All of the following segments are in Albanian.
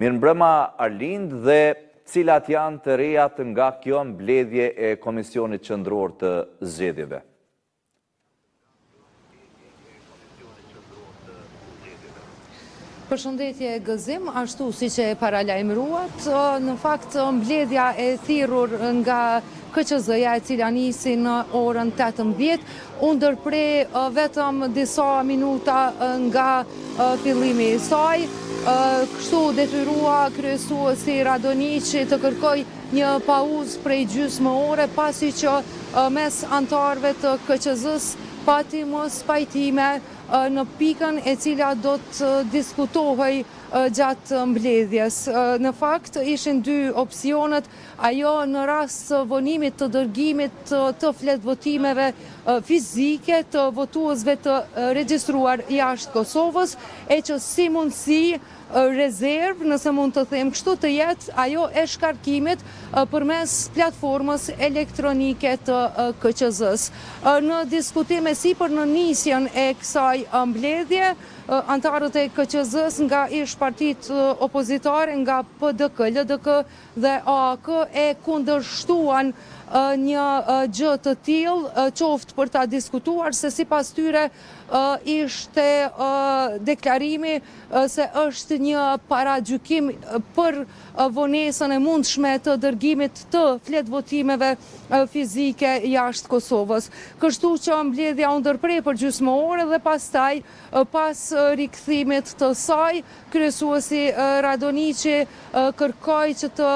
Mirëmbrëma Arlind, dhe cilat janë të rejat nga kjo mbledhje e Komisionit Qendror të Zgjedhjeve? Përshëndetje Gëzim, ashtu si që e paralajmëruat, në fakt mbledhja e thirrur nga KQZ-ja e cila nisi në orën 18, u ndërprej vetëm disa minuta nga fillimi i saj. Kështu detyrua kryesuesi Radoniqi të kërkoj një pauzë prej gjysmë ore, pasi që mes antarëve të KQZ-s pati mos pajtime në pikën e cila do të diskutohej gjatë mbledhjes. Në fakt, ishin dy opsionet, ajo në rast të vonimit të dërgimit të fletvotimeve fizike të votuesve të regjistruar jashtë Kosovës, e që si mundësi rezervë, nëse mund të them kështu, të jetë ajo e shkarkimit përmes platformës elektronike të KQZ-s. Në diskutime sipër në nisjen e kësaj mbledhje, antarët e KQZ-s nga ish partitë opozitare, nga PDK, LDK dhe AAK e kundërshtuan një gjë të tillë, qoftë për ta diskutuar se sipas tyre ishte deklarimi se është një paragjykim për vonesën e mundshme të dërgimit të fletvotimeve fizike jashtë Kosovës. Kështu që mbledhja u ndërprej për gjysmë ore dhe pastaj, pas rikthimit të saj, kryesuesi Radoniqi kërkoi që të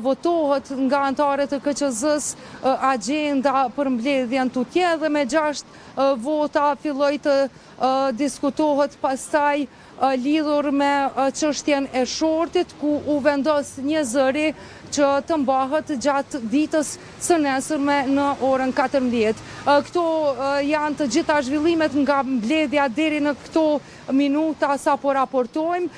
votohet nga antarët e KQZ-s agjenda për mbledhjen tutje dhe me 6 vota filloi të diskutohet pastaj lidhur me çështjen e shortit, ku u vendos një zëri që të mbahet gjatë ditës së nesërme në orën 14. Këto janë të gjitha zhvillimet nga mbledhja deri në këto minuta sa po raportojmë,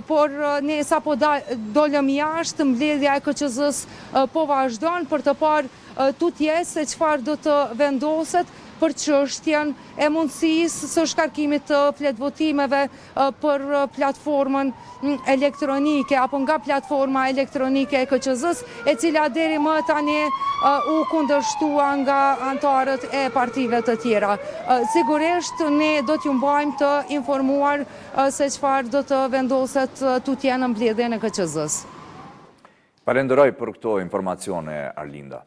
por ne sa po dolëm jashtë, mbledhja e KQZ-s po vazhdon për të parë tutje se çfarë do të vendoset për çështjen e mundësisë së shkarkimit të fletvotimeve për platformën elektronike apo nga platforma elektronike e KQZ-s, e cila deri më tani u kundërshtua nga antarët e partive të tjera. Sigurisht ne do t'ju mbajmë të informuar se çfarë do të vendoset tutje në mbledhjen e KQZ-s. Falenderoj për këto informacione, Arlinda.